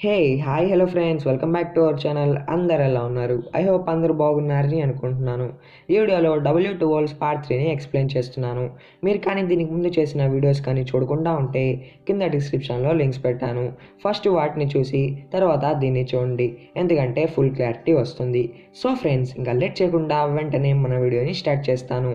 Hi hello friends, welcome back to our channel. అందరు ఎలా ఉన్నారు? ఐ హోప్ అందరూ బాగున్నారని అనుకుంటున్నాను. ఈ వీడియోలో W2 పార్ట్ 3ని ఎక్స్ప్లెయిన్ చేస్తున్నాను. మీరు కానీ దీనికి ముందు చేసిన వీడియోస్ కానీ చూడకుండా ఉంటే కింద డిస్క్రిప్షన్లో లింక్స్ పెట్టాను. ఫస్ట్ వాటిని చూసి తర్వాత దీన్ని చూడండి, ఎందుకంటే ఫుల్ క్లారిటీ వస్తుంది. సో ఫ్రెండ్స్, ఇంకా లేట్ చేయకుండా వెంటనే మన వీడియోని స్టార్ట్ చేస్తాను.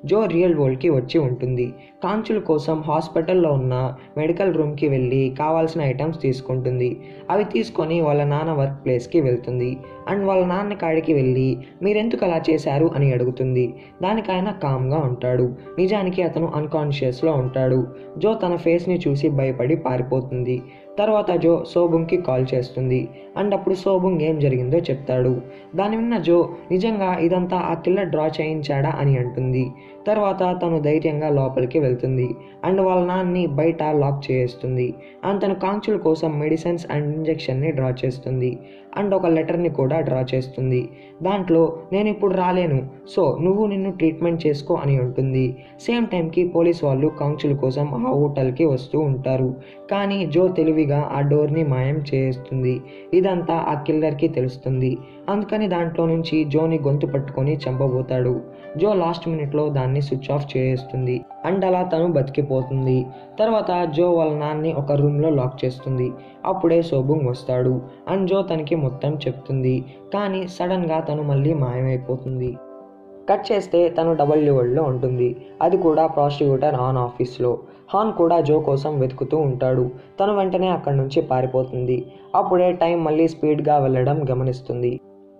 జో రియల్ వరల్డ్కి వచ్చి ఉంటుంది. కాంచుల కోసం హాస్పిటల్లో ఉన్న మెడికల్ రూమ్కి వెళ్ళి కావాల్సిన ఐటమ్స్ తీసుకుంటుంది. అవి తీసుకొని వాళ్ళ నాన్న వర్క్ ప్లేస్కి వెళ్తుంది. అండ్ వాళ్ళ నాన్న కాడికి వెళ్ళి మీరెందుకు అలా చేశారు అని అడుగుతుంది. దానికి ఆయన కామ్గా ఉంటాడు. నిజానికి అతను అన్కాన్షియస్లో ఉంటాడు. జో తన ఫేస్ని చూసి భయపడి పారిపోతుంది. తర్వాత జో సోబుంగ్కి కాల్ చేస్తుంది. అండ్ అప్పుడు సోబుంగ్ ఏం జరిగిందో చెప్తాడు. దాని విన్న జో నిజంగా ఇదంతా ఆ కిల్లర్ డ్రా చేయించాడా అని అంటుంది. తర్వాత తను ధైర్యంగా లోపలికి వెళ్తుంది. అండ్ వాళ్ళ నాన్నని బయట లాక్ చేస్తుంది. అండ్ తను కాంచుల కోసం మెడిసిన్స్ అండ్ ఇంజెక్షన్ని డ్రా చేస్తుంది. అండ్ ఒక లెటర్ని కూడా డ్రా చేస్తుంది. దాంట్లో నేను ఇప్పుడు రాలేను, సో నువ్వు నిన్ను ట్రీట్మెంట్ చేసుకో అని ఉంటుంది. సేమ్ టైంకి పోలీస్ వాళ్ళు కాంచుల కోసం ఆ హోటల్కి వస్తూ ఉంటారు. కానీ జో తెలివిగా ఆ డోర్ని మాయం చేస్తుంది. ఇదంతా ఆ కిల్లర్కి తెలుస్తుంది. అందుకని దాంట్లో నుంచి జోని గొంతు పట్టుకొని చంపబోతాడు. జో లాస్ట్ మినిట్లో దాన్ని స్విచ్ ఆఫ్ చేస్తుంది. అండ్ అలా తను బతికిపోతుంది. తర్వాత జో వాళ్ళ నాన్ని ఒక రూమ్లో లాక్ చేస్తుంది. అప్పుడే సోబుంగ్ వస్తాడు. అండ్ జో తనకి మొత్తం చెప్తుంది. కానీ సడన్గా తను మళ్ళీ మాయమైపోతుంది. కట్ చేస్తే తను W1లో ఉంటుంది. అది కూడా ప్రాస్టిట్యూటర్ హాన్ ఆఫీస్లో. హాన్ కూడా జో కోసం వెతుకుతూ ఉంటాడు. తను వెంటనే అక్కడి నుంచి పారిపోతుంది. అప్పుడే టైం మళ్ళీ స్పీడ్గా వెళ్ళడం గమనిస్తుంది.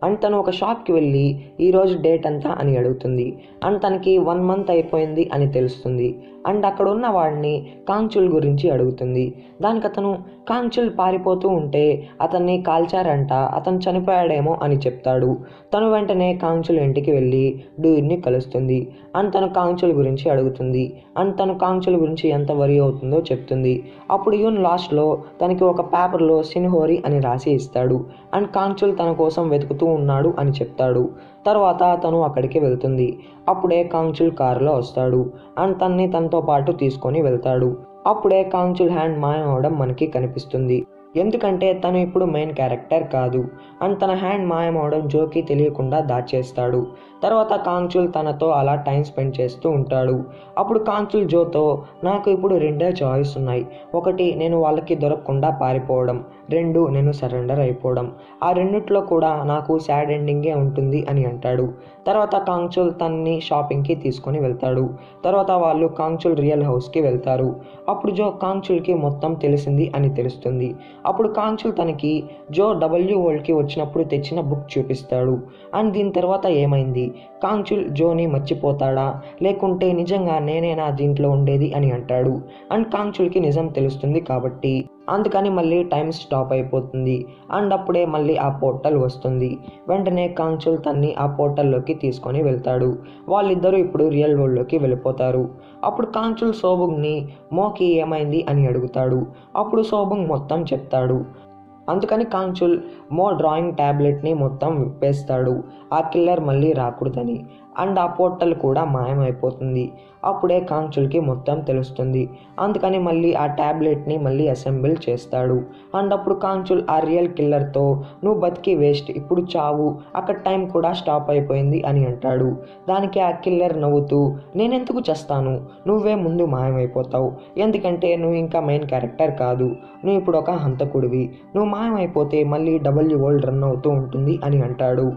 అండ్ తను ఒక షాప్కి వెళ్ళి ఈరోజు డేట్ అంతా అని అడుగుతుంది. అండ్ తనకి 1 మంత్ అయిపోయింది అని తెలుస్తుంది. అండ్ అక్కడ ఉన్న వాడిని కాంచుల్ గురించి అడుగుతుంది. దానికి అతను కాంచుల్ పారిపోతూ ఉంటే అతన్ని కాల్చారంట, అతను చనిపోయాడేమో అని చెప్తాడు. తను వెంటనే కాంచుల్ ఇంటికి వెళ్ళి డూయిడ్ని కలుస్తుంది. అండ్ తను కాంచుల్ గురించి అడుగుతుంది. అండ్ తను కాంచుల్ గురించి ఎంత వరి అవుతుందో చెప్తుంది. అప్పుడు యూన్ లాస్ట్లో తనకి ఒక పేపర్లో సిన్హోరి అని రాసి ఇస్తాడు. అండ్ కాంచుల్ తన కోసం వెతుకుతూ ఉన్నాడు అని చెప్తాడు. తర్వాత తను అక్కడికి వెళ్తుంది. అప్పుడే కాంచుల్ కారులో వస్తాడు. అండ్ తనని తనతో పాటు తీసుకొని వెళ్తాడు. అప్పుడే కాంచుల్ హ్యాండ్ మాయమవడం మనకి కనిపిస్తుంది. ఎందుకంటే తను ఇప్పుడు మెయిన్ క్యారెక్టర్ కాదు. అండ్ తన హ్యాండ్ మాయమవడం జోకి తెలియకుండా దాచేస్తాడు. తర్వాత కాంచుల్ తనతో అలా టైం స్పెండ్ చేస్తూ ఉంటాడు. అప్పుడు కాంచుల్ జోతో, నాకు ఇప్పుడు 2 చాయిస్ ఉన్నాయి. 1, నేను వాళ్ళకి దొరకకుండా పారిపోవడం. 2, నేను సరెండర్ అయిపోవడం. ఆ రెండిట్లో కూడా నాకు సాడ్ ఎండింగే ఉంటుంది అని అంటాడు. తర్వాత కాంచుల్ తనని షాపింగ్కి తీసుకొని వెళ్తాడు. తర్వాత వాళ్ళు కాంచుల్ రియల్ హౌస్కి వెళ్తారు. అప్పుడు జో కాంచుల్కి మొత్తం తెలిసింది అని తెలుస్తుంది. అప్పుడు కాంచుల్ తనకి జో W1కి వచ్చినప్పుడు తెచ్చిన బుక్ చూపిస్తాడు. అండ్ దీని తర్వాత ఏమైంది? కాంచుల్ జోని మర్చిపోతాడా, లేకుంటే నిజంగా నేనేనా దీంట్లో ఉండేది అని అంటాడు. అండ్ కాంచుల్కి నిజం తెలుస్తుంది కాబట్టి అందుకని మళ్ళీ టైం స్టాప్ అయిపోతుంది. అండ్ అప్పుడే మళ్ళీ ఆ పోర్టల్ వస్తుంది. వెంటనే కాంచుల్ తన్ని ఆ పోర్టల్లోకి తీసుకొని వెళ్తాడు. వాళ్ళిద్దరూ ఇప్పుడు రియల్ వరల్డ్లోకి వెళ్ళిపోతారు. అప్పుడు కాంచుల్ సోబుంగ్ని మోకి ఏమైంది అని అడుగుతాడు. అప్పుడు సోబుంగ్ మొత్తం చెప్తాడు. అందుకని కాంచుల్ మో డ్రాయింగ్ ట్యాబ్లెట్ని మొత్తం విప్పేస్తాడు, ఆ కిల్లర్ మళ్ళీ రాకూడదని. అండ్ ఆ పోర్టల్ కూడా మాయమైపోతుంది. అప్పుడే కాంచుల్కి మొత్తం తెలుస్తుంది. అందుకని మళ్ళీ ఆ ట్యాబ్లెట్ని మళ్ళీ అసెంబుల్ చేస్తాడు. అండ్ అప్పుడు కాంచుల్ ఆ రియల్ కిల్లర్తో, నువ్వు బతికి వేస్ట్, ఇప్పుడు చావు, అక్కడ టైం కూడా స్టాప్ అయిపోయింది అని అంటాడు. దానికి ఆ కిల్లర్ నవ్వుతూ, నేనెందుకు చేస్తాను, నువ్వే ముందు మాయమైపోతావు, ఎందుకంటే నువ్వు ఇంకా మెయిన్ క్యారెక్టర్ కాదు, నువ్వు ఇప్పుడు ఒక హంతకుడివి, నువ్వు మాయమైపోతే మళ్ళీ W1 రన్ అవుతూ ఉంటుంది అని అంటాడు.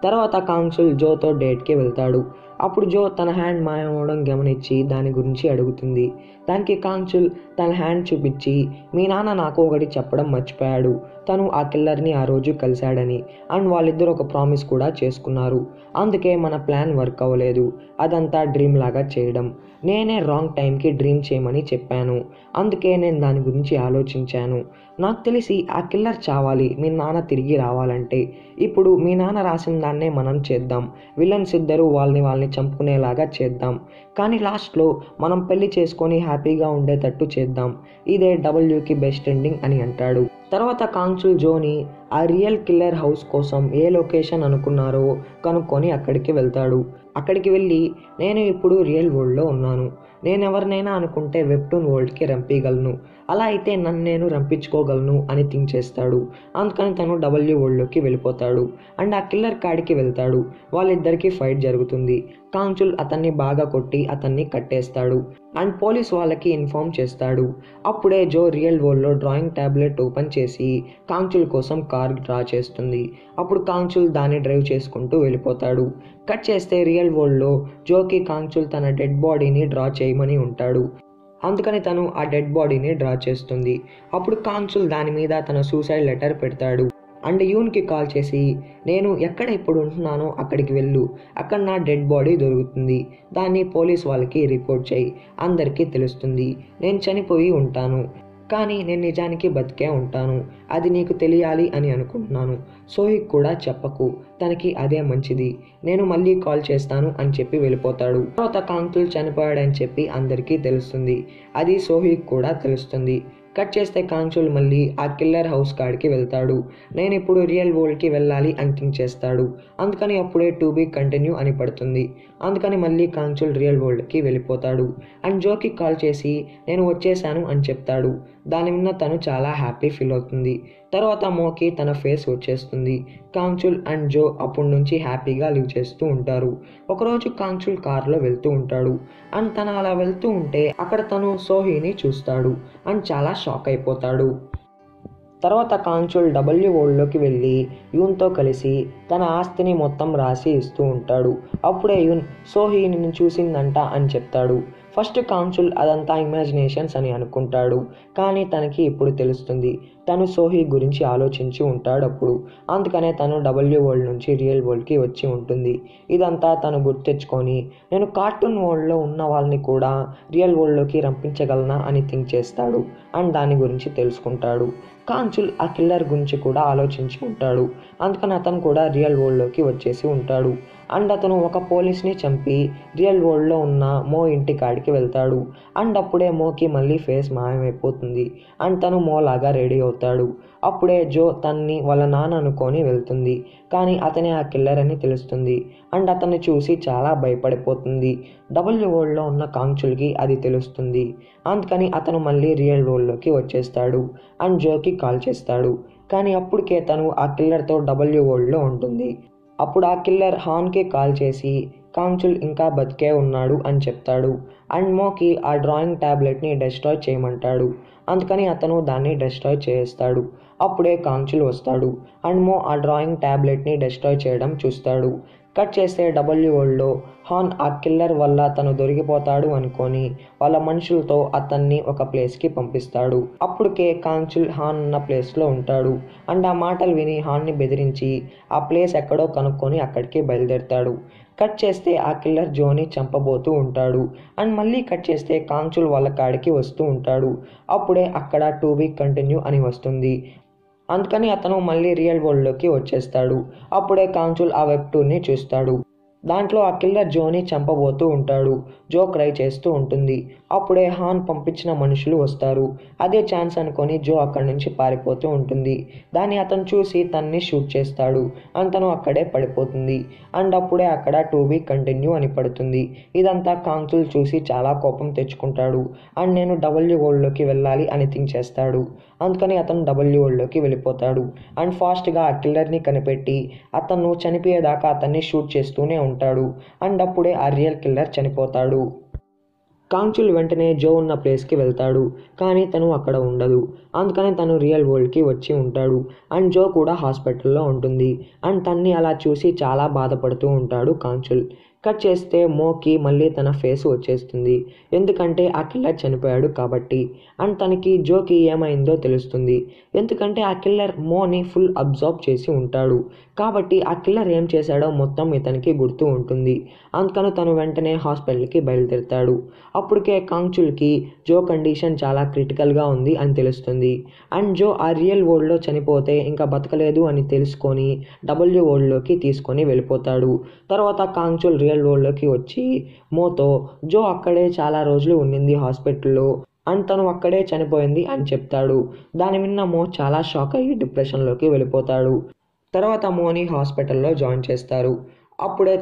తర్వాత కాంచుల్ జోతో డేట్కి వెళ్తాడు. అప్పుడు జో తన హ్యాండ్ మాయమవడం గమనించి దాని గురించి అడుగుతుంది. దానికి కాంచుల్ తన హ్యాండ్ చూపించి, మీ నాన్న నాకు ఒకటి చెప్పడం మర్చిపోయాడు, తను ఆ కిల్లర్ని ఆ రోజు కలిశాడని. అండ్ వాళ్ళిద్దరూ ఒక ప్రామిస్ కూడా చేసుకున్నారు. అందుకే మన ప్లాన్ వర్క్ అవ్వలేదు, అదంతా డ్రీమ్ లాగా చేయడం. నేనే రాంగ్ టైంకి డ్రీమ్ చేయమని చెప్పాను, అందుకే నేను దాని గురించి ఆలోచించాను. నాకు తెలిసి ఆ కిల్లర్ చావాలి మీ నాన్న తిరిగి రావాలంటే. ఇప్పుడు మీ నాన్న రాసిన దాన్నే మనం చేద్దాం. విలన్స్ ఇద్దరు వాళ్ళని వాళ్ళని చంపుకునేలాగా చేద్దాం, కానీ లాస్ట్లో మనం పెళ్లి చేసుకొని హ్యాపీగా ఉండేటట్టు చేద్దాం. ఇదే డబ్ల్యూకి బెస్ట్ ఎండింగ్ అని అంటాడు. తర్వాత కాంచుల్ జోని ఆ రియల్ కిల్లర్ హౌస్ కోసం ఏ లొకేషన్ అనుకున్నారో కనుక్కొని అక్కడికి వెళ్తాడు. అక్కడికి వెళ్ళి నేను ఇప్పుడు రియల్ వరల్డ్లో ఉన్నాను, నేను ఎవరినైనా అనుకుంటే వెబ్టూన్ వరల్డ్కి రంపించగలను, అలా అయితే నన్ను నేను రంపించుకోగలను అని థింక్ చేస్తాడు. అందుకని తను డబ్ల్యూ వరల్డ్లోకి వెళ్ళిపోతాడు అండ్ ఆ కిల్లర్ కాడికి వెళ్తాడు. వాళ్ళిద్దరికీ ఫైట్ జరుగుతుంది. కాంచుల్ అతన్ని బాగా కొట్టి అతన్ని కట్టేస్తాడు అండ్ పోలీస్ వాళ్ళకి ఇన్ఫార్మ్ చేస్తాడు. అప్పుడే జో రియల్ వరల్డ్లో డ్రాయింగ్ ట్యాబ్లెట్ ఓపెన్ చేసి కాంచుల్ కోసం కార్ డ్రా చేస్తుంది. అప్పుడు కాంచుల్ దాన్ని డ్రైవ్ చేసుకుంటూ వెళ్ళిపోతాడు. కట్ చేస్తే రియల్ వరల్డ్లో జోకి కాంచుల్ తన డెడ్ బాడీని డ్రా చేయమని ఉంటాడు. అందుకని తను ఆ డెడ్ బాడీని డ్రా చేస్తుంది. అప్పుడు కాంచుల్ దాని మీద తన సూసైడ్ లెటర్ పెడతాడు అండ్ యూన్కి కాల్ చేసి నేను ఎక్కడ ఇప్పుడు ఉంటున్నానో అక్కడికి వెళ్ళు, అక్కడ నా డెడ్ బాడీ దొరుకుతుంది, దాన్ని పోలీస్ వాళ్ళకి రిపోర్ట్ చేయి, అందరికీ తెలుస్తుంది నేను చనిపోయి ఉంటాను, కానీ నేను నిజానికి బతికే ఉంటాను, అది నీకు తెలియాలి అని అనుకుంటున్నాను. సోహిక్ కూడా చెప్పకు, తనకి అదే మంచిది, నేను మళ్ళీ కాల్ చేస్తాను అని చెప్పి వెళ్ళిపోతాడు. తర్వాత కాంచుల్ చనిపోయాడని చెప్పి అందరికీ తెలుస్తుంది. అది సోహిక్ కూడా తెలుస్తుంది. కట్ చేస్తే కాంచుల్ మళ్ళీ ఆ కిల్లర్ హౌస్ కాడికి వెళ్తాడు. నేను ఇప్పుడు రియల్ వరల్డ్కి వెళ్ళాలి అని థింక్ చేస్తాడు. అందుకని అప్పుడే టు బీ కంటిన్యూ అని పడుతుంది. అందుకని మళ్ళీ కాంచుల్ రియల్ వరల్డ్కి వెళ్ళిపోతాడు అండ్ జోకి కాల్ చేసి నేను వచ్చేసాను అని చెప్తాడు. దాని విన్న తను చాలా హ్యాపీ ఫీల్ అవుతుంది. తర్వాత మోకి తన ఫేస్ వచ్చేస్తుంది. కాంచుల్ అండ్ జో అప్పటి నుంచి హ్యాపీగా లివ్ చేస్తూ ఉంటారు. ఒకరోజు కాంచుల్ కార్లో వెళ్తూ ఉంటాడు అండ్ తను అలా వెళ్తూ ఉంటే అక్కడ తను సోహీని చూస్తాడు అండ్ చాలా షాక్ అయిపోతాడు. తర్వాత కాంచుల్ డబ్ల్యూ వరల్డ్లోకి వెళ్ళి యూన్తో కలిసి తన ఆస్తిని మొత్తం రాసి ఇస్తూ ఉంటాడు. అప్పుడే యూన్ సోహీ నిన్ను చూసిందంట అని చెప్తాడు. ఫస్ట్ కాంచుల్ అదంతా ఇమాజినేషన్స్ అని అనుకుంటాడు, కానీ తనకి ఇప్పుడు తెలుస్తుంది తను సోహీ గురించి ఆలోచించి ఉంటాడు అప్పుడు. అందుకనే తను డబ్ల్యూ వరల్డ్ నుంచి రియల్ వరల్డ్కి వచ్చి ఉంటుంది. ఇదంతా తను గుర్తెచ్చుకొని నేను కార్టూన్ వరల్డ్లో ఉన్న వాళ్ళని కూడా రియల్ వరల్డ్లోకి రంపించగలనా అని థింక్ చేస్తాడు అండ్ దాని గురించి తెలుసుకుంటాడు. కాంచుల్ ఆ కిల్లర్ గురించి కూడా ఆలోచించి ఉంటాడు. అందుకని అతను కూడా రియల్ వరల్డ్లోకి వచ్చేసి ఉంటాడు అండ్ అతను ఒక పోలీస్ని చంపి రియల్ వరల్డ్లో ఉన్న మో ఇంటి కాడికి వెళ్తాడు అండ్ అప్పుడే మోకి మళ్ళీ ఫేస్ మాయమైపోతుంది అండ్ తను మోలాగా రెడీ అవుతాడు. అప్పుడే జో తన్ని వాళ్ళ నాన్న అనుకొని వెళ్తుంది, కానీ అతనే ఆ కిల్లర్ అని తెలుస్తుంది అండ్ అతన్ని చూసి చాలా భయపడిపోతుంది. డబ్ల్యూ వరల్డ్లో ఉన్న కాంచుల్కి అది తెలుస్తుంది. అందుకని అతను మళ్ళీ రియల్ వరల్డ్లోకి వచ్చేస్తాడు అండ్ జోకి కాల్ చేస్తాడు, కానీ అప్పటికే తను ఆ కిల్లర్తో డబ్ల్యూ వరల్డ్లో ఉంటుంది. అప్పుడు ఆ కిల్లర్ హాన్కి కాల్ చేసి కాంచుల్ ఇంకా బతికే ఉన్నాడు అని చెప్తాడు అండ్ మోకి ఆ డ్రాయింగ్ ట్యాబ్లెట్ని డెస్ట్రాయ్ చేయమంటాడు. అందుకని అతను దాన్ని డెస్ట్రాయ్ చేస్తాడు. అప్పుడే కాంచుల్ వస్తాడు అండ్ మో ఆ డ్రాయింగ్ ట్యాబ్లెట్ని డెస్ట్రాయ్ చేయడం చూస్తాడు. కట్ చేస్తే డబ్ల్యూ వరల్డ్లో హాన్ ఆ కిల్లర్ వల్ల తను దొరికిపోతాడు అనుకొని వాళ్ళ మనుషులతో అతన్ని ఒక ప్లేస్కి పంపిస్తాడు. అప్పటికే కాంచుల్ హాన్ ఉన్న ప్లేస్లో ఉంటాడు అండ్ ఆ మాటలు విని హాన్ని బెదిరించి ఆ ప్లేస్ ఎక్కడో కనుక్కొని అక్కడికి బయలుదేరుతాడు. కట్ చేస్తే ఆ కిల్లర్ జోని చంపబోతూ ఉంటాడు అండ్ మళ్ళీ కట్ చేస్తే కాంచుల్ వాళ్ళ కాడికి వస్తూ ఉంటాడు. అప్పుడే అక్కడ టు బీ కంటిన్యూ అని వస్తుంది. అందుకని అతను మళ్ళీ రియల్ వరల్డ్లోకి వచ్చేస్తాడు. అప్పుడే కాంచుల్ ఆ వెబ్టూన్ని చూస్తాడు. దాంట్లో ఆ కిల్లర్ జోని చంపబోతూ ఉంటాడు. జో క్రై చేస్తూ ఉంటుంది. అప్పుడే హాన్ పంపించిన మనుషులు వస్తారు. అదే ఛాన్స్ అనుకొని జో అక్కడి నుంచి పారిపోతూ ఉంటుంది. దాన్ని అతను చూసి తన్ని షూట్ చేస్తాడు అండ్ తను అక్కడే పడిపోతుంది అండ్ అప్పుడే అక్కడ టు బీ కంటిన్యూ అని పడుతుంది. ఇదంతా కాంచుల్ చూసి చాలా కోపం తెచ్చుకుంటాడు అండ్ నేను డబ్ల్యూ వరల్డ్లోకి వెళ్ళాలి అని థింక్ చేస్తాడు. అందుకని అతను డబ్ల్యూ వరల్డ్లోకి వెళ్ళిపోతాడు అండ్ ఫాస్ట్గా ఆ కిల్లర్ని కనిపెట్టి అతను చనిపోయేదాకా అతన్ని షూట్ చేస్తూనే ఉంటాడు అండ్ అప్పుడే ఆ రియల్ కిల్లర్ చనిపోతాడు. కాంచుల్ వెంటనే జో ఉన్న ప్లేస్కి వెళ్తాడు, కానీ తను అక్కడ ఉండదు. అందుకని తను రియల్ వరల్డ్కి వచ్చి ఉంటాడు అండ్ జో కూడా హాస్పిటల్లో ఉంటుంది అండ్ తన్ని అలా చూసి చాలా బాధపడుతూ ఉంటాడు కాంచుల్. కట్ చేస్తే మోకి మళ్ళీ తన ఫేస్ వచ్చేస్తుంది, ఎందుకంటే ఆ కిల్లర్ చనిపోయాడు కాబట్టి అండ్ తనకి జోకి ఏమైందో తెలుస్తుంది. ఎందుకంటే ఆ కిల్లర్ మోని ఫుల్ అబ్జర్వ్ చేసి ఉంటాడు కాబట్టి ఆ కిల్లర్ ఏం చేశాడో మొత్తం ఇతనికి గుర్తు ఉంటుంది. అందుకని తను వెంటనే హాస్పిటల్కి బయలుదేరుతాడు. అప్పటికే కాంచుల్కి జో కండిషన్ చాలా క్రిటికల్గా ఉంది అని తెలుస్తుంది అండ్ జో ఆ రియల్ వరల్డ్లో చనిపోతే ఇంకా బతకలేదు అని తెలుసుకొని డబ్ల్యూ వరల్డ్లోకి తీసుకొని వెళ్ళిపోతాడు. తర్వాత కాంచుల్ రియల్ రియల్ వరల్డ్లోకి వచ్చి మోతో జో అక్కడే చాలా రోజులు ఉండింది హాస్పిటల్లో అండ్ తను అక్కడే చనిపోయింది అని చెప్తాడు. దాని విన్న మో చాలా షాక్ అయ్యి డిప్రెషన్లోకి వెళ్ళిపోతాడు. తర్వాత మోని హాస్పిటల్లో జాయిన్ చేస్తారు. అప్పుడే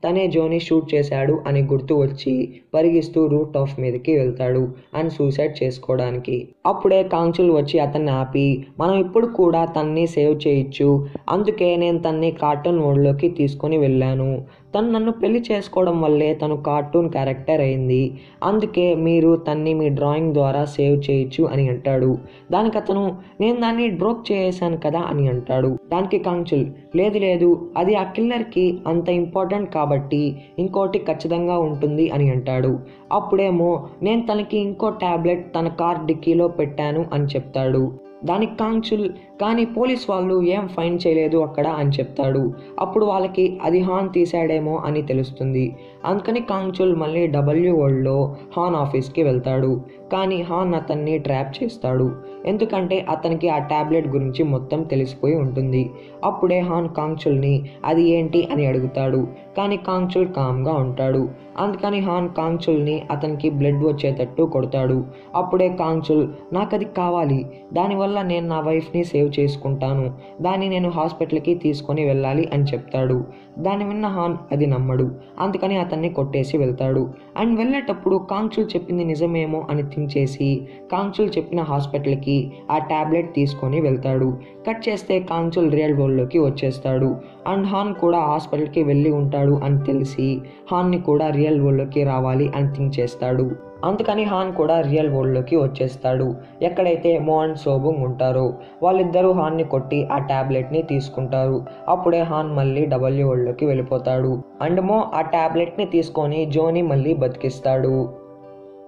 తనే జోని షూట్ చేశాడు అని గుర్తు వచ్చి పరిగిస్తూ రూట్ ఆఫ్ మీదకి వెళ్తాడు అండ్ సూసైడ్ చేసుకోవడానికి. అప్పుడే కాంచుల్ వచ్చి అతన్ని ఆపి, మనం ఇప్పుడు కూడా తన్ని సేవ్ చేయొచ్చు, అందుకే నేను తన్ని కార్టూన్ వరల్డ్లోకి తీసుకొని వెళ్ళాను. తను నన్ను పెళ్లి చేసుకోవడం వల్లే తను కార్టూన్ క్యారెక్టర్ అయింది, అందుకే మీరు తన్ని మీ డ్రాయింగ్ ద్వారా సేవ్ చేయొచ్చు అని అంటాడు. దానికి అతను, నేను దాన్ని బ్రోక్ చేసాను కదా అని అంటాడు. దానికి కాంచుల్, లేదు అది ఆ కిల్లర్కి అంత ఇంపార్టెంట్ కాబట్టి ఇంకోటి ఖచ్చితంగా ఉంటుంది అని అంటాడు. అప్పుడేమో నేను తనకి ఇంకో టాబ్లెట్ తన కార్ డిక్కీలో పెట్టాను అని చెప్తాడు. దానికి కాంచుల్, కానీ పోలీస్ వాళ్ళు ఏం ఫైన్ చేయలేదు అక్కడ అని చెప్తాడు. అప్పుడు వాళ్ళకి అది హాన్ తీసాడేమో అని తెలుస్తుంది. అందుకని కాంచుల్ మళ్ళీ వరల్డ్లో హాన్ ఆఫీస్కి వెళ్తాడు. కానీ హాన్ అతన్ని ట్రాప్ చేస్తాడు, ఎందుకంటే అతనికి ఆ టాబ్లెట్ గురించి మొత్తం తెలిసిపోయి ఉంటుంది. అప్పుడే హాన్ కాంచుల్ని అది ఏంటి అని అడుగుతాడు. కానీ కాంచుల్ కామ్గా ఉంటాడు. అందుకని హాన్ కాంచుల్ని అతనికి బ్లడ్ వచ్చేటట్టు కొడతాడు. అప్పుడే కాంచుల్, నాకది కావాలి, దానివల్ల నేను నా వైఫ్ని సేవ్ చేసుకుంటాను, దాన్ని నేను హాస్పిటల్కి తీసుకొని వెళ్ళాలి అని చెప్తాడు. దాన్ని విన్న హాన్ అది నమ్మడు. అందుకని అతన్ని కొట్టేసి వెళ్తాడు. అండ్ వెళ్ళేటప్పుడు కాంచుల్ చెప్పింది నిజమేమో అని థింక్ చేసి కాంచుల్ చెప్పిన హాస్పిటల్కి ఆ టాబ్లెట్ తీసుకొని వెళ్తాడు. కట్ చేస్తే కాంచుల్ రియల్ వరల్డ్లోకి వచ్చేస్తాడు. అండ్ హాన్ కూడా హాస్పిటల్కి వెళ్ళి ఉంటాడు అని తెలిసి హాన్ని కూడా రియల్ వరల్డ్లోకి రావాలి అని థింక్ చేస్తాడు. అందుకని హాన్ కూడా రియల్ వరల్డ్లోకి వచ్చేస్తాడు. ఎక్కడైతే మో అండ్ సోబుంగ్ ఉంటారో వాళ్ళిద్దరూ హాన్ని కొట్టి ఆ టాబ్లెట్ని తీసుకుంటారు. అప్పుడే హాన్ మళ్ళీ వరల్డ్లోకి వెళ్ళిపోతాడు. అండ్ మో ఆ టాబ్లెట్ని తీసుకొని జోని మళ్ళీ బతికిస్తాడు.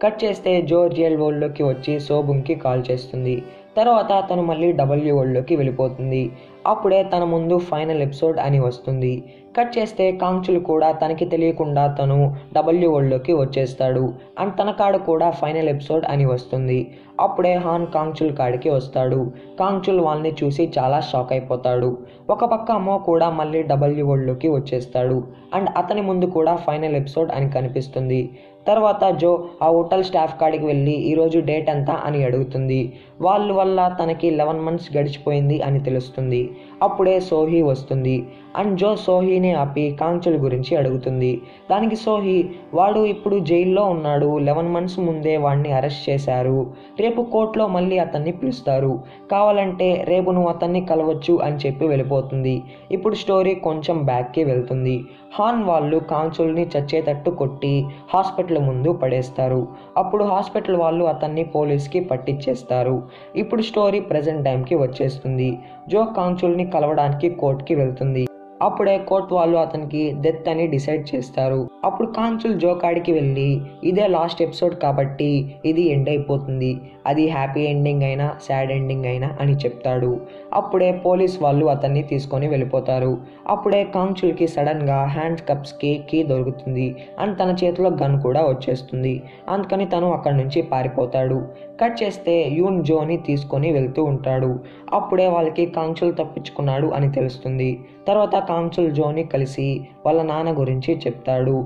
కట్ చేస్తే జో రియల్ వరల్డ్లోకి వచ్చి సోబుంగ్కి కాల్ చేస్తుంది. తర్వాత తను మళ్ళీ వరల్డ్లోకి వెళ్ళిపోతుంది. అప్పుడే తన ముందు ఫైనల్ ఎపిసోడ్ అని వస్తుంది. కట్ చేస్తే కాంచుల్ కూడా తనకి తెలియకుండా తను వరల్డ్లోకి వచ్చేస్తాడు. అండ్ తన కాడ కూడా ఫైనల్ ఎపిసోడ్ అని వస్తుంది. అప్పుడే హాన్ కాంచుల్ కాడికి వస్తాడు. కాంచుల్ వాళ్ళని చూసి చాలా షాక్ అయిపోతాడు. ఒక పక్క మో కూడా మళ్ళీ వరల్డ్లోకి వచ్చేస్తాడు. అండ్ అతని ముందు కూడా ఫైనల్ ఎపిసోడ్ అని కనిపిస్తుంది. తర్వాత జో ఆ హోటల్ స్టాఫ్ కాడికి వెళ్ళి ఈరోజు డేట్ ఎంత అని అడుగుతుంది. వాళ్ళ వల్ల తనకి 11 months గడిచిపోయింది అని తెలుస్తుంది. అప్పుడే సోహీ వస్తుంది. అండ్ జో సోహీని ఆపి కాంచుల్ గురించి అడుగుతుంది. దానికి సోహీ, వాడు ఇప్పుడు జైల్లో ఉన్నాడు, 11 months ముందే వాడిని అరెస్ట్ చేశారు, రేపు కోర్టులో మళ్ళీ అతన్ని పిలుస్తారు, కావాలంటే రేపు నువ్వు అతన్ని కలవచ్చు అని చెప్పి వెళ్ళిపోతుంది. ఇప్పుడు స్టోరీ కొంచెం బ్యాక్కి వెళ్తుంది. హాన్ వాళ్ళు కాంచుల్ని చచ్చేటట్టు కొట్టి హాస్పిటల్ ముందు పడేస్తారు. అప్పుడు హాస్పిటల్ వాళ్ళు అతన్ని పోలీస్కి పట్టించేస్తారు. ఇప్పుడు స్టోరీ ప్రెజెంట్ టైంకి వచ్చేస్తుంది. జో కాంచుల్ని కలవడానికి కోర్టుకి వెళ్తుంది. అప్పుడే కోర్ట్ వాళ్ళు అతనికి డెత్ అని డిసైడ్ చేస్తారు. అప్పుడు కాంచుల్ జో కాడికి వెళ్ళి, ఇదే లాస్ట్ ఎపిసోడ్ కాబట్టి ఇది ఎండ్ అయిపోతుంది, అది హ్యాపీ ఎండింగ్ అయినా సాడ్ ఎండింగ్ అయినా అని చెప్తాడు. అప్పుడే పోలీస్ వాళ్ళు అతన్ని తీసుకొని వెళ్ళిపోతారు. అప్పుడే కాంచుల్కి సడన్గా హ్యాండ్ కప్స్కి కీ దొరుకుతుంది అండ్ తన చేతిలో గన్ కూడా వచ్చేస్తుంది. అందుకని తను అక్కడి నుంచి పారిపోతాడు. కట్ చేస్తే యూన్ జోని తీసుకొని వెళ్తూ ఉంటాడు. అప్పుడే వాళ్ళకి కాంచుల్ తప్పించుకున్నాడు అని తెలుస్తుంది. తర్వాత కాంచుల్ జోని కలిసి వాళ్ళ నాన్న గురించి చెప్తాడు.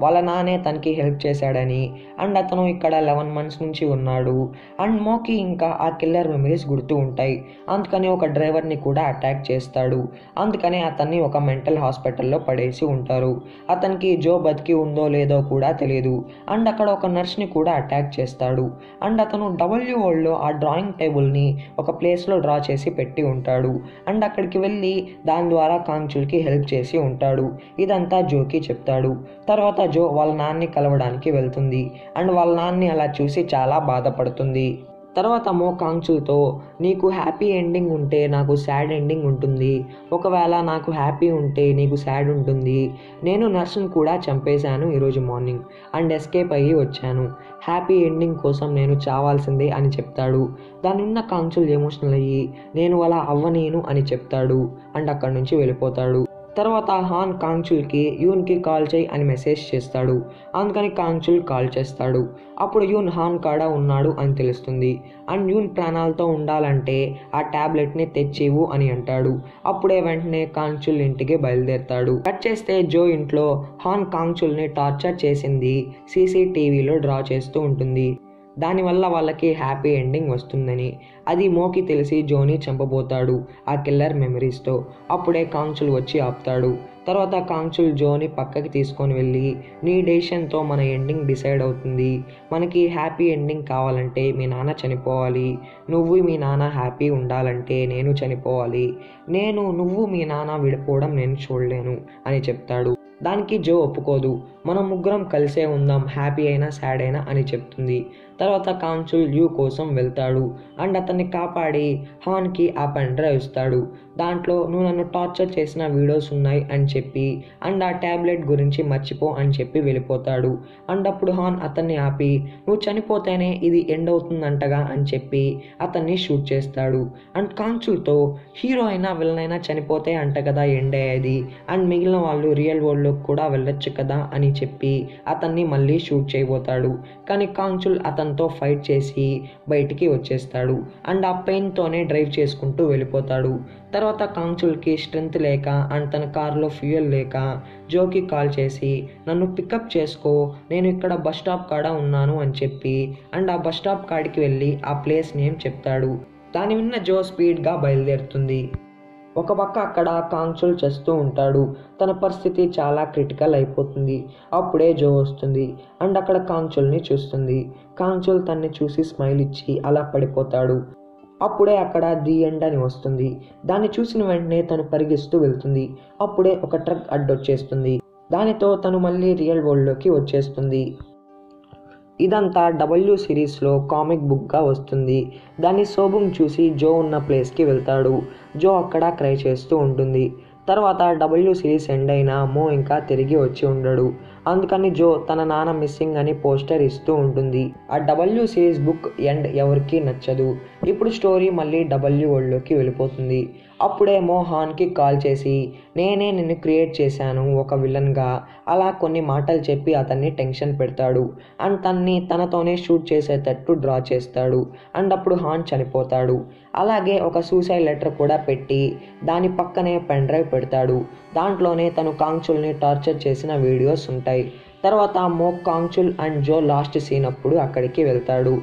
వాళ్ళ నాన్నే తనకి హెల్ప్ చేశాడని అండ్ అతను ఇక్కడ 11 months నుంచి ఉన్నాడు. అండ్ మోకి ఇంకా ఆ కిల్లర్ మెమరీస్ గుర్తు ఉంటాయి. అందుకని ఒక డ్రైవర్ని కూడా అటాక్ చేస్తాడు. అందుకని అతన్ని ఒక మెంటల్ హాస్పిటల్లో పడేసి ఉంటారు. అతనికి జో బతికి ఉందో లేదో కూడా తెలియదు. అండ్ అక్కడ ఒక నర్స్ని కూడా అటాక్ చేస్తాడు. అండ్ అతను వరల్డ్లో ఆ డ్రాయింగ్ టేబుల్ని ఒక ప్లేస్లో డ్రా చేసి పెట్టి ఉంటాడు. అండ్ అక్కడికి వెళ్ళి దాని ద్వారా కాంచుల్కి హెల్ప్ చేసి ఉంటాడు. ఇదంతా జోకి చెప్తాడు. తర్వాత జో వాళ్ళ నాన్ని కలవడానికి వెళ్తుంది. అండ్ వాళ్ళ నాన్ని అలా చూసి చాలా బాధపడుతుంది. తర్వాత మో కాంచుల్తో, నీకు హ్యాపీ ఎండింగ్ ఉంటే నాకు సాడ్ ఎండింగ్ ఉంటుంది, ఒకవేళ నాకు హ్యాపీ ఉంటే నీకు సాడ్ ఉంటుంది, నేను నర్సును కూడా చంపేశాను ఈరోజు మార్నింగ్ అండ్ ఎస్కేప్ అయ్యి వచ్చాను, హ్యాపీ ఎండింగ్ కోసం నేను చావాల్సిందే అని చెప్తాడు. దాని ఉన్న కాంచుల్ ఎమోషనల్ అయ్యి నేను అలా అవ్వనేను అని చెప్తాడు అండ్ అక్కడి నుంచి వెళ్ళిపోతాడు. తర్వాత హాన్ కాంగ్చుల్కి యూన్కి కాల్ చేయి అని మెసేజ్ చేస్తాడు. అందుకని కాంగ్చుల్ కాల్ చేస్తాడు. అప్పుడు యూన్ హాన్ కాడ ఉన్నాడు అని తెలుస్తుంది. అండ్ యూన్ ప్రాణాలతో ఉండాలంటే ఆ ట్యాబ్లెట్ని తెచ్చివు అని అంటాడు. అప్పుడే వెంటనే కాంగ్చుల్ ఇంటికి బయలుదేరుతాడు. కట్ చేస్తే జో ఇంట్లో హాన్ కాంగ్చుల్ని టార్చర్ చేసింది సీసీటీవీలో డ్రా చేస్తూ ఉంటుంది. దానివల్ల వాళ్ళకి హ్యాపీ ఎండింగ్ వస్తుందని. అది మోకి తెలిసి జోని చంపబోతాడు ఆ కిల్లర్ మెమరీస్తో. అప్పుడే కాంగ్చుల్ వచ్చి ఆపుతాడు. తర్వాత కాంగ్చుల్ జోని పక్కకి తీసుకొని వెళ్ళి, నీ డెసిషన్తో మన ఎండింగ్ డిసైడ్ అవుతుంది. మనకి హ్యాపీ ఎండింగ్ కావాలంటే మీ నాన్న చనిపోవాలి. నువ్వు మీ నాన్న హ్యాపీ ఉండాలంటే నేను చనిపోవాలి. నువ్వు మీ నాన్న విడిపోవడం నేను చూడలేను అని చెప్తాడు. దానికి జో ఒప్పుకోదు. మనం ముగ్గురం కలిసే ఉందాం, హ్యాపీ అయినా సాడ్ అయినా అని చెప్తుంది. తర్వాత కాంగ్చుల్ యూ కోసం వెళ్తాడు. అండ్ అతన్ని కాపాడి హాన్కి ఆ పెన్ డ్రైవ్ ఇస్తాడు. దాంట్లో నువ్వు నన్ను టార్చర్ చేసిన వీడియోస్ ఉన్నాయి అని చెప్పి, అండ్ ఆ ట్యాబ్లెట్ గురించి మర్చిపో అని చెప్పి వెళ్ళిపోతాడు. అండ్ అప్పుడు హాన్ అతన్ని ఆపి, నువ్వు చనిపోతేనే ఇది ఎండ్ అవుతుందంటగా అని చెప్పి అతన్ని షూట్ చేస్తాడు. అండ్ కాంగ్చుల్తో, హీరో అయినా విలన్ అయినా చనిపోతే అంట కదా ఎండ్ అయ్యేది, అండ్ మిగిలిన వాళ్ళు రియల్ వరల్డ్లో కూడా వెళ్ళొచ్చు కదా అని చెప్పి అతన్ని మళ్ళీ షూట్ చేయబోతాడు. కానీ కాంగ్చుల్ అతనితో ఫైట్ చేసి బయటికి వచ్చేస్తాడు. అండ్ ఆ పెయిన్తోనే డ్రైవ్ చేసుకుంటూ వెళ్ళిపోతాడు. తర్వాత కాంగ్చుల్కి స్ట్రెంత్ లేక అండ్ తన కారులో ఫ్యూయల్ లేక జోకి కాల్ చేసి, నన్ను పికప్ చేసుకో, నేను ఇక్కడ బస్ స్టాప్ కాడ ఉన్నాను అని చెప్పి అండ్ ఆ బస్ స్టాప్ కాడికి వెళ్ళి ఆ ప్లేస్ నేమ్ చెప్తాడు. దాని విన్న జో స్పీడ్గా బయలుదేరుతుంది. ఒక పక్క అక్కడ కాంగ్చుల్ చేస్తూ ఉంటాడు. తన పరిస్థితి చాలా క్రిటికల్ అయిపోతుంది. అప్పుడే జో వస్తుంది అండ్ అక్కడ కాంగ్చుల్ని చూస్తుంది. కాంగ్చుల్ తన్ని చూసి స్మైల్ ఇచ్చి అలా పడిపోతాడు. అప్పుడే అక్కడ ది ఎండ్ అని వస్తుంది. దాన్ని చూసిన వెంటనే తను పరిగిస్తూ వెళ్తుంది. అప్పుడే ఒక ట్రక్ అడ్డొచ్చేస్తుంది. దానితో తను మళ్ళీ రియల్ వరల్డ్లోకి వచ్చేస్తుంది. ఇదంతా డబ్ల్యూ సిరీస్లో కామిక్ బుక్గా వస్తుంది. దాన్ని సోబుంగ్ చూసి జో ఉన్న ప్లేస్కి వెళ్తాడు. జో అక్కడ క్రై చేస్తూ ఉంటుంది. తర్వాత డబ్ల్యూ సిరీస్ ఎండ్ అయినా మో ఇంకా తిరిగి వచ్చి ఉండడు. అందుకని జో తన నాన్న మిస్సింగ్ అని పోస్టర్ ఇస్తూ ఉంటుంది. ఆ డబ్ల్యూ సిరీస్ బుక్ ఎండ్ ఎవరికీ నచ్చదు. ఇప్పుడు స్టోరీ మళ్ళీ డబ్ల్యూ వరల్డ్లోకి వెళ్ళిపోతుంది. అప్పుడే మో హాన్కి కాల్ చేసి, నేనే నిన్ను క్రియేట్ చేశాను ఒక విలన్గా, అలా కొన్ని మాటలు చెప్పి అతన్ని టెన్షన్ పెడతాడు. అండ్ తనతోనే షూట్ చేసేటట్టు డ్రా చేస్తాడు. అండ్ అప్పుడు హాన్ చనిపోతాడు. అలాగే ఒక సూసైడ్ లెటర్ కూడా పెట్టి దాని పక్కనే పెన్ డ్రైవ్ పెడతాడు. దాంట్లోనే తను కాంగ్చుల్ని టార్చర్ చేసిన వీడియోస్ ఉంటాయి. తర్వాత మో కాంగ్చుల్ అండ్ జో లాస్ట్ సీన్ అప్పుడు అక్కడికి వెళ్తాడు.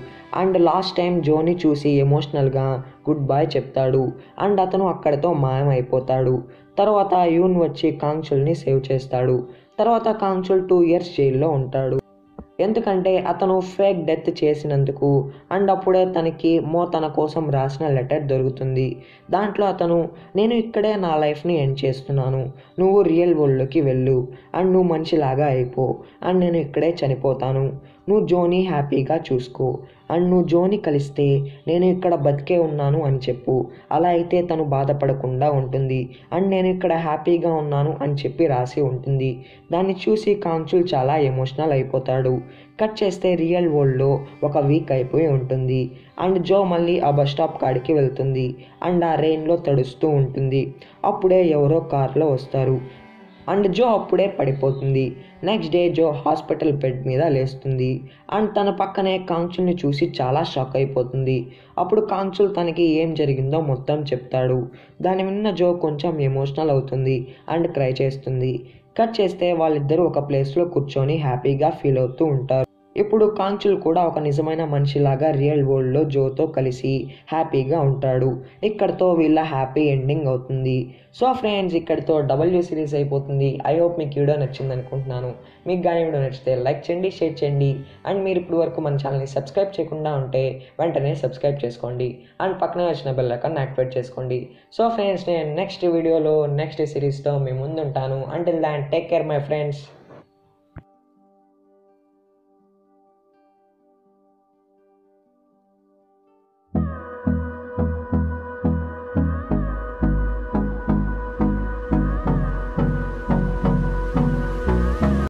అండ్ లాస్ట్ టైం జోని చూసి ఎమోషనల్గా గుడ్ బై చెప్తాడు. అండ్ అతను అక్కడితో మాయమైపోతాడు. తర్వాత యూన్ వచ్చి కాంగ్చుల్ని సేవ్ చేస్తాడు. తర్వాత కాంగ్చుల్ 2 years జైల్లో ఉంటాడు. ఎందుకంటే అతను ఫేక్ డెత్ చేసినందుకు. అండ్ అప్పుడే తనకి మో తన కోసం రాసిన లెటర్ దొరుకుతుంది. దాంట్లో అతను, నేను ఇక్కడే నా లైఫ్ని ఎండ్ చేస్తున్నాను, నువ్వు రియల్ వరల్డ్లోకి వెళ్ళు అండ్ నువ్వు మనిషిలాగా అయిపో అండ్ నేను ఇక్కడే చనిపోతాను, నువ్వు జోని హ్యాపీగా చూసుకో అండ్ నువ్వు జోని కలిస్తే నేను ఇక్కడ బతికే ఉన్నాను అని చెప్పు. అలా అయితే తను బాధపడకుండా ఉంటుంది అండ్ నేను ఇక్కడ హ్యాపీగా ఉన్నాను అని చెప్పి రాసి ఉంటుంది. దాన్ని చూసి కాంగ్చుల్ చాలా ఎమోషనల్ అయిపోతాడు. కట్ చేస్తే రియల్ వరల్డ్లో ఒక వీక్ అయిపోయి ఉంటుంది. అండ్ జో మళ్ళీ ఆ బస్ స్టాప్ కాడికి వెళ్తుంది అండ్ ఆ రెయిన్లో తడుస్తూ ఉంటుంది. అప్పుడే ఎవరో కార్లో వస్తారు అండ్ జో అప్పుడే పడిపోతుంది. నెక్స్ట్ డే జో హాస్పిటల్ బెడ్ మీద లేస్తుంది అండ్ తన పక్కనే కాంగ్చుల్ని చూసి చాలా షాక్ అయిపోతుంది. అప్పుడు కాంగ్చుల్ తనకి ఏం జరిగిందో మొత్తం చెప్తాడు. దాని విన్న జో కొంచెం ఎమోషనల్ అవుతుంది అండ్ క్రై చేస్తుంది. కట్ చేస్తే వాళ్ళిద్దరూ ఒక ప్లేస్లో కూర్చొని హ్యాపీగా ఫీల్ అవుతూ ఉంటారు. ఇప్పుడు కాంగ్చుల్ కూడా ఒక నిజమైన మనిషిలాగా రియల్ వరల్డ్లో జోతో కలిసి హ్యాపీగా ఉంటాడు. ఇక్కడితో వీళ్ళ హ్యాపీ ఎండింగ్ అవుతుంది. సో ఫ్రెండ్స్, ఇక్కడితో డబ్ల్యూ సిరీస్ అయిపోతుంది. ఐ హోప్ మీకు వీడియో నచ్చింది అనుకుంటున్నాను. మీకు కానీ వీడియో నచ్చితే లైక్ చేయండి, షేర్ చేయండి అండ్ మీరు ఇప్పుడు వరకు మన ఛానల్ని సబ్స్క్రైబ్ చేయకుండా ఉంటే వెంటనే సబ్స్క్రైబ్ చేసుకోండి అండ్ పక్కనే వచ్చిన బెల్ ఐకాన్ యాక్టివేట్ చేసుకోండి. సో ఫ్రెండ్స్, నేను నెక్స్ట్ వీడియోలో నెక్స్ట్ సిరీస్తో మీ ముందు ఉంటాను. Until than take care my friends.